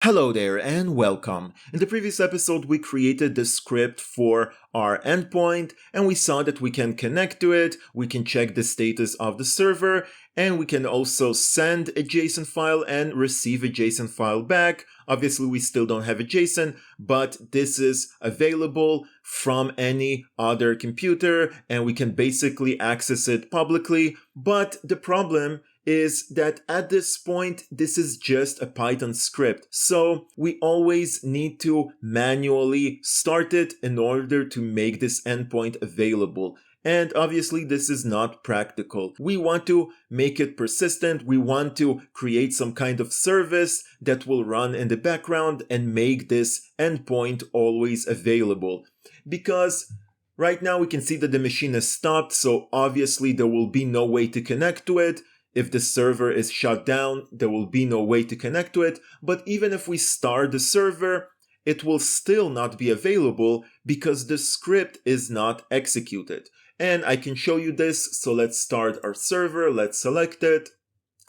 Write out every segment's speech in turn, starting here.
Hello there and welcome. In the previous episode, we created the script for our endpoint and we saw that we can connect to it, we can check the status of the server, and we can also send a JSON file and receive a JSON file back. Obviously, we still don't have a JSON, but this is available from any other computer and we can basically access it publicly. But the problem is that at this point, this is just a Python script. So we always need to manually start it in order to make this endpoint available. And obviously this is not practical. We want to make it persistent. We want to create some kind of service that will run in the background and make this endpoint always available. Because right now we can see that the machine is stopped, so obviously there will be no way to connect to it. If the server is shut down, there will be no way to connect to it. But even if we start the server, it will still not be available because the script is not executed. And I can show you this. So let's start our server. Let's select it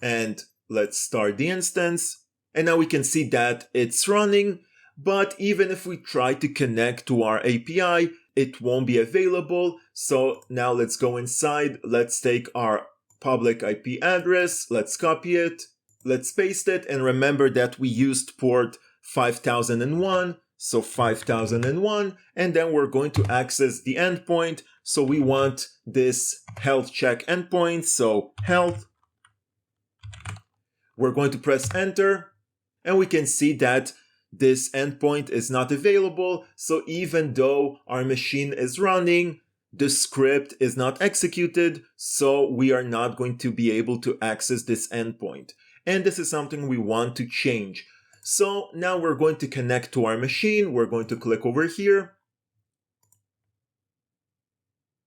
and let's start the instance. And now we can see that it's running. But even if we try to connect to our API, it won't be available. So now let's go inside. Let's take our public IP address, let's copy it, let's paste it, and remember that we used port 5001, so 5001, and then we're going to access the endpoint, so we want this health check endpoint, so health. We're going to press enter, and we can see that this endpoint is not available, so even though our machine is running, the script is not executed, so we are not going to be able to access this endpoint. And this is something we want to change. So now we're going to connect to our machine. We're going to click over here.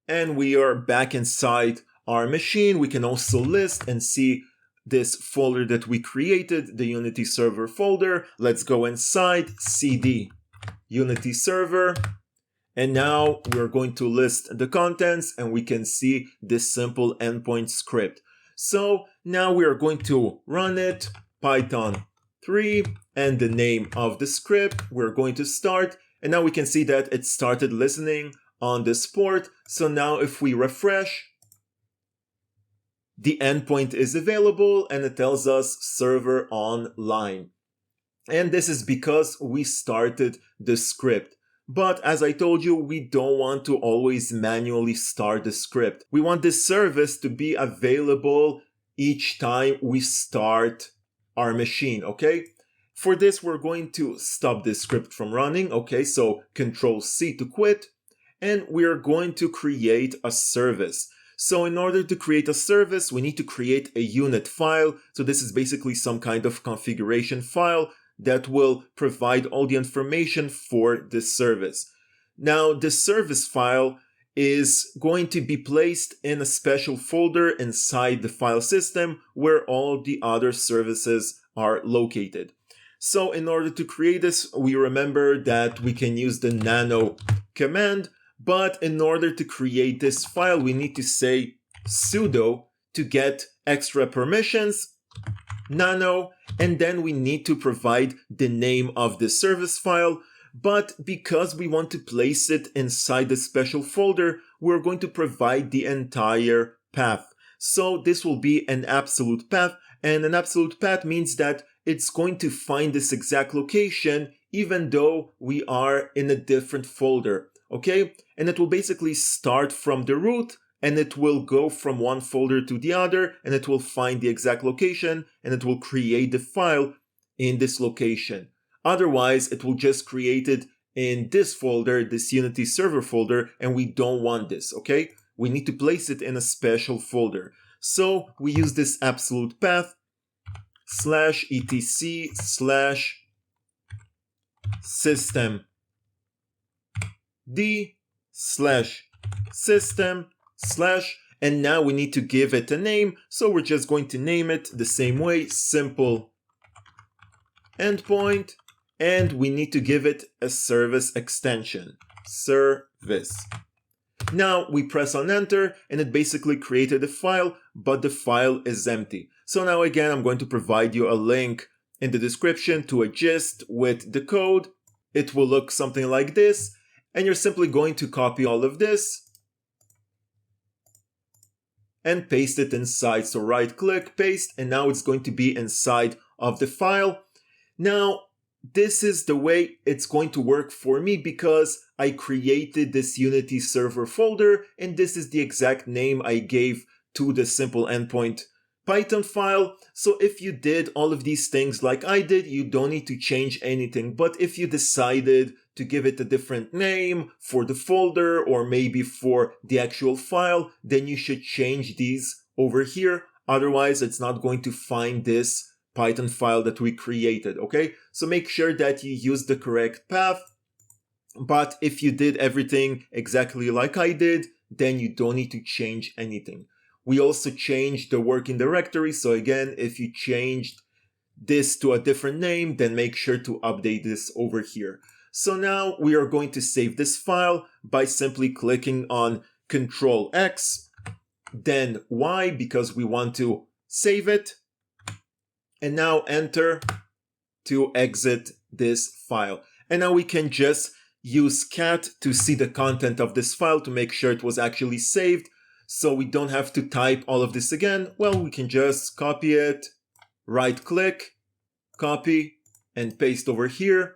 And we are back inside our machine. We can also list and see this folder that we created, the Unity server folder. Let's go inside cd Unity server. And now we're going to list the contents and we can see this simple endpoint script. So now we are going to run it, Python 3, and the name of the script. We're going to start, and now we can see that it started listening on this port. So now if we refresh, the endpoint is available and it tells us server online. And this is because we started the script. But as I told you, we don't want to always manually start the script. We want this service to be available each time we start our machine, okay? For this, we're going to stop this script from running, okay? So Control-C to quit, and we're going to create a service. So in order to create a service, we need to create a unit file. So this is basically some kind of configuration file that will provide all the information for this service. Now, this service file is going to be placed in a special folder inside the file system where all the other services are located. So in order to create this, we remember that we can use the nano command, but in order to create this file, we need to say sudo to get extra permissions, nano, and then we need to provide the name of the service file. But because we want to place it inside the special folder, we're going to provide the entire path. So this will be an absolute path, and an absolute path means that it's going to find this exact location even though we are in a different folder, okay? And it will basically start from the root, and it will go from one folder to the other, and it will find the exact location, and it will create the file in this location. Otherwise, it will just create it in this folder, this Unity server folder, and we don't want this, okay? We need to place it in a special folder. So we use this absolute path /etc/system d/system/ and now we need to give it a name, so we're just going to name it the same way, simple endpoint, and we need to give it a service extension, service. Now we press on enter and it basically created a file, but the file is empty. So now again, I'm going to provide you a link in the description to a gist with the code. It will look something like this, and you're simply going to copy all of this and paste it inside. So right click, paste, and now it's going to be inside of the file. Now, this is the way it's going to work for me because I created this Unity server folder, and this is the exact name I gave to the simple endpoint Python file. So if you did all of these things like I did, you don't need to change anything. But if you decided to give it a different name for the folder or maybe for the actual file, then you should change these over here. Otherwise, it's not going to find this Python file that we created, okay? So make sure that you use the correct path. But if you did everything exactly like I did, then you don't need to change anything. We also changed the working directory. So again, if you changed this to a different name, then make sure to update this over here. So now we are going to save this file by simply clicking on Control X, then Y because we want to save it. And now enter to exit this file. And now we can just use cat to see the content of this file to make sure it was actually saved. So we don't have to type all of this again. Well, we can just copy it, right click, copy, and paste over here.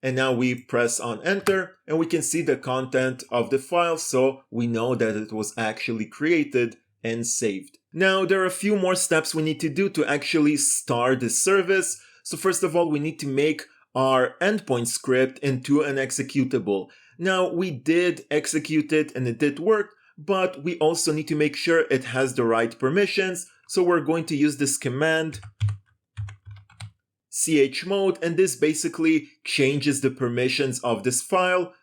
And now we press on enter and we can see the content of the file. So we know that it was actually created and saved. Now, there are a few more steps we need to do to actually start this service. So first of all, we need to make our endpoint script into an executable. Now, we did execute it and it did work, but we also need to make sure it has the right permissions. So we're going to use this command chmod, and this basically changes the permissions of this file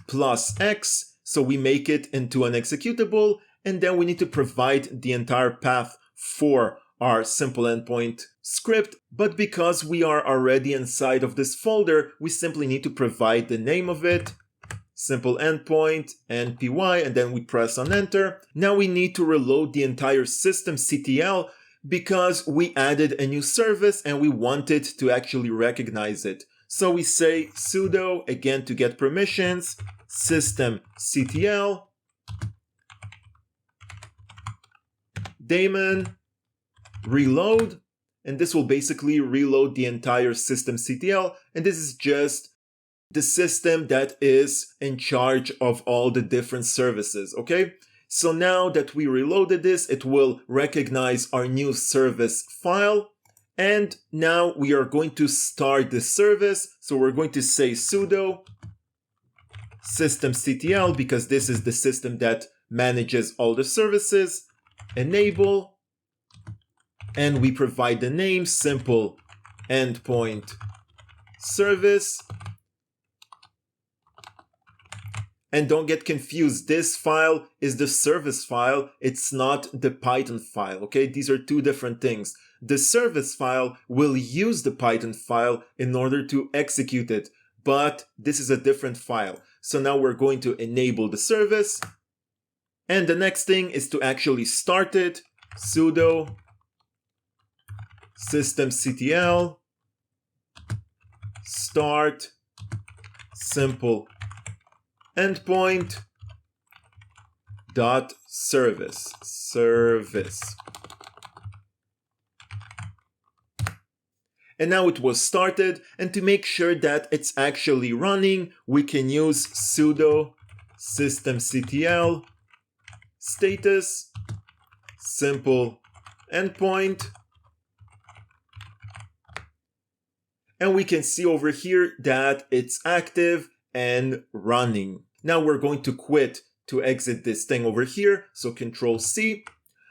+X. So we make it into an executable. And then we need to provide the entire path for our simple endpoint script. But because we are already inside of this folder, we simply need to provide the name of it, simple endpoint, npy, and then we press on enter. Now we need to reload the entire systemctl because we added a new service and we wanted to actually recognize it. So we say sudo, again to get permissions, systemctl, daemon reload, and this will basically reload the entire systemctl, and this is just the system that is in charge of all the different services, okay? So now that we reloaded this, it will recognize our new service file, and now we are going to start the service. So we're going to say sudo systemctl because this is the system that manages all the services, enable, and we provide the name simple endpoint service. And don't get confused, this file is the service file, it's not the Python file, okay? These are two different things. The service file will use the Python file in order to execute it, but this is a different file. So now we're going to enable the service. And the next thing is to actually start it. Sudo systemctl start simple endpoint dot service. And now it was started, and to make sure that it's actually running, we can use sudo systemctl status simple endpoint, and we can see over here that it's active and running. Now we're going to quit to exit this thing over here, so Control C,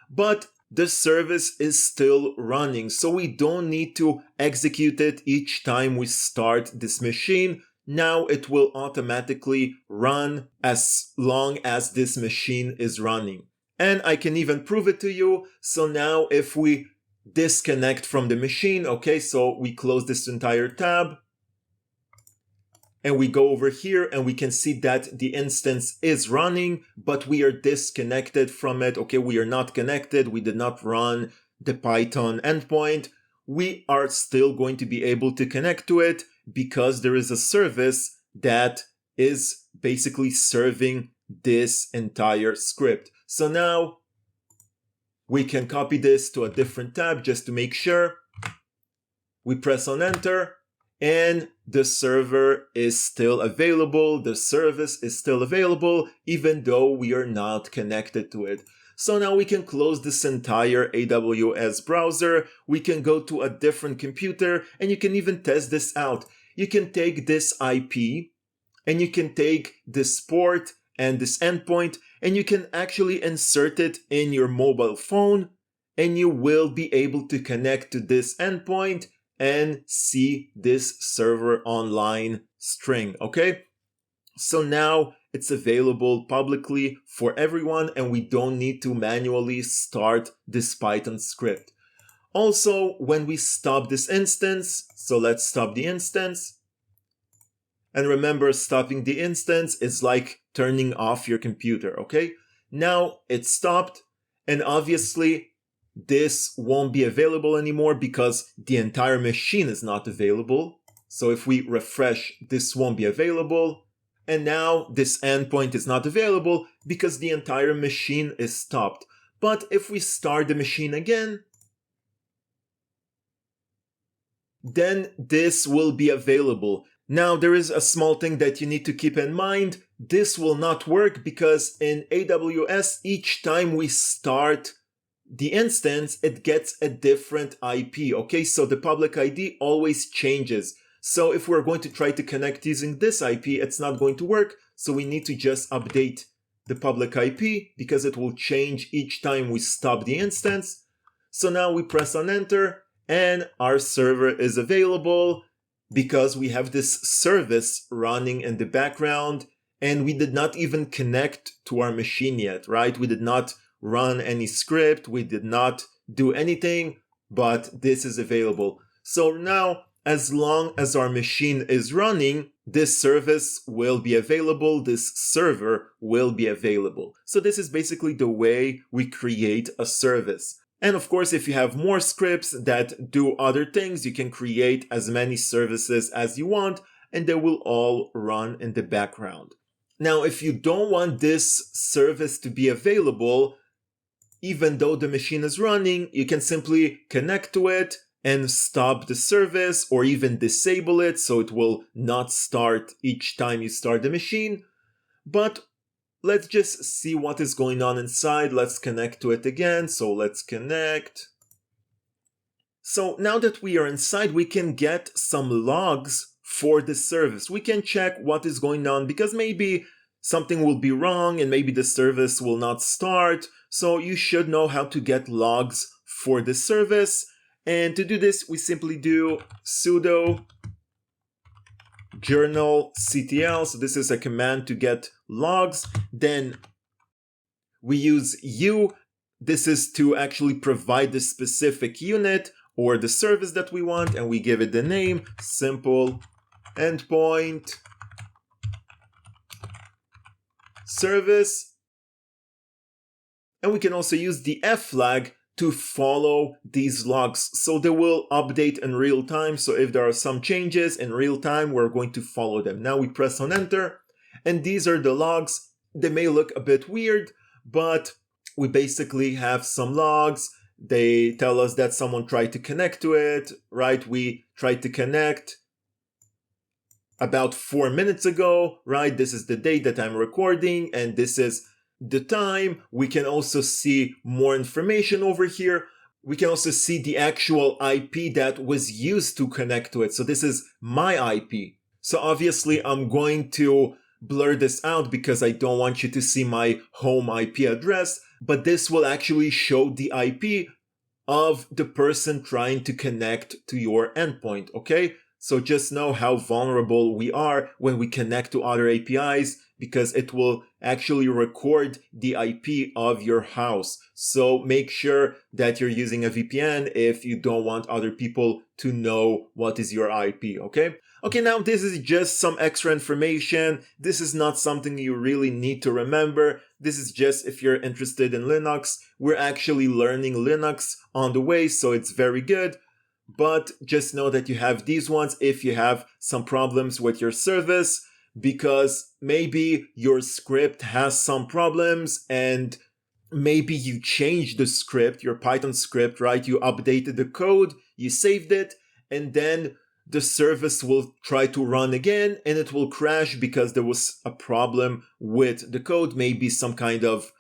but the service is still running, so we don't need to execute it each time we start this machine. Now it will automatically run as long as this machine is running. And I can even prove it to you. So now if we disconnect from the machine, okay, so we close this entire tab and we go over here and we can see that the instance is running, but we are disconnected from it. Okay, we are not connected. We did not run the Python endpoint. we are still going to be able to connect to it because there is a service that is basically serving this entire script. So now we can copy this to a different tab just to make sure. We press on enter and the server is still available. The service is still available even though we are not connected to it. So now we can close this entire AWS browser. We can go to a different computer and you can even test this out. You can take this IP and you can take this port and this endpoint and you can actually insert it in your mobile phone and you will be able to connect to this endpoint and see this server online string, okay? So now it's available publicly for everyone and we don't need to manually start this Python script. Also, when we stop this instance, so let's stop the instance. And remember, stopping the instance is like turning off your computer, okay? Now it's stopped and obviously this won't be available anymore because the entire machine is not available. So if we refresh, this won't be available. And now this endpoint is not available because the entire machine is stopped. But if we start the machine again, then this will be available. Now there is a small thing that you need to keep in mind. This will not work because in AWS, each time we start the instance, it gets a different IP, okay? So the public ID always changes. So if we're going to try to connect using this IP, it's not going to work. So we need to just update the public IP because it will change each time we stop the instance. So now we press on enter and our server is available because we have this service running in the background and we did not even connect to our machine yet, right? We did not run any script, we did not do anything, but this is available. So now, as long as our machine is running, this service will be available, this server will be available. So this is basically the way we create a service. And of course, if you have more scripts that do other things, you can create as many services as you want, and they will all run in the background. Now, if you don't want this service to be available, even though the machine is running, you can simply connect to it and stop the service or even disable it so it will not start each time you start the machine. But let's just see what is going on inside. Let's connect to it again. So let's connect. So now that we are inside, we can get some logs for the service. We can check what is going on because maybe something will be wrong and maybe the service will not start. So you should know how to get logs for the service. And to do this, we simply do sudo journalctl. So this is a command to get logs. Then we use u. This is to actually provide the specific unit or the service that we want. And we give it the name, simple endpoint service. And we can also use the F flag to follow these logs. So they will update in real time. So if there are some changes in real time, we're going to follow them. Now we press on enter and these are the logs. They may look a bit weird, but we basically have some logs. They tell us that someone tried to connect to it, right? We tried to connect about 4 minutes ago, right? This is the date that I'm recording and this is the time. We can also see more information over here. We can also see the actual IP that was used to connect to it. So this is my IP. So obviously I'm going to blur this out because I don't want you to see my home IP address, but this will actually show the IP of the person trying to connect to your endpoint, okay? So just know how vulnerable we are when we connect to other APIs because it will actually record the IP of your house. So make sure that you're using a VPN if you don't want other people to know what is your IP, okay? Okay, now this is just some extra information. This is not something you really need to remember. This is just if you're interested in Linux. We're actually learning Linux on the way, so it's very good. but just know that you have these ones if you have some problems with your service, because maybe your script has some problems and maybe you changed the script, your Python script, right? You updated the code, you saved it, and then the service will try to run again and it will crash because there was a problem with the code, maybe some kind of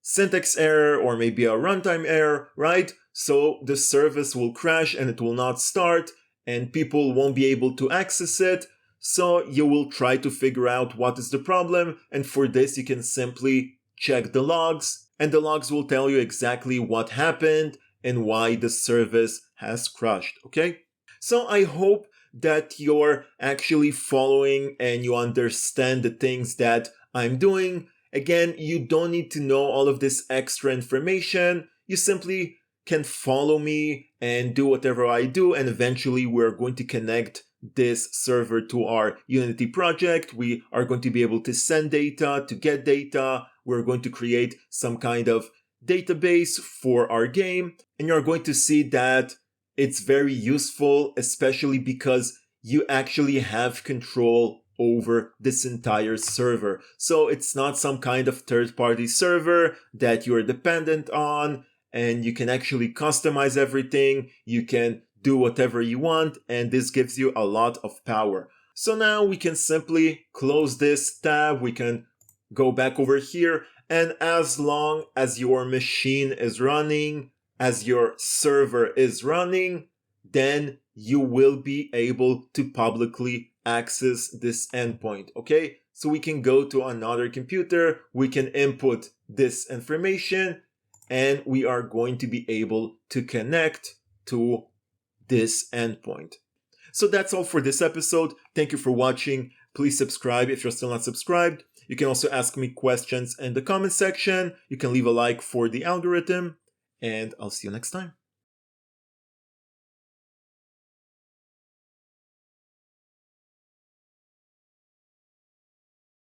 syntax error or maybe a runtime error, right? So the service will crash and it will not start and people won't be able to access it. So you will try to figure out what is the problem, and for this you can simply check the logs, and the logs will tell you exactly what happened and why the service has crashed, okay? So I hope that you're actually following and you understand the things that I'm doing. Again, you don't need to know all of this extra information. You simply can follow me and do whatever I do, and eventually we're going to connect this server to our Unity project. We are going to be able to send data, to get data. We're going to create some kind of database for our game, and you're going to see that it's very useful, especially because you actually have control over this entire server. So it's not some kind of third-party server that you're dependent on, and you can actually customize everything. You can do whatever you want, and this gives you a lot of power. So now we can simply close this tab. We can go back over here, and as long as your machine is running, as your server is running, then you will be able to publicly access this endpoint, okay? So we can go to another computer, we can input this information, and we are going to be able to connect to this endpoint. So that's all for this episode. Thank you for watching. Please subscribe if you're still not subscribed. You can also ask me questions in the comment section. You can leave a like for the algorithm, and I'll see you next time.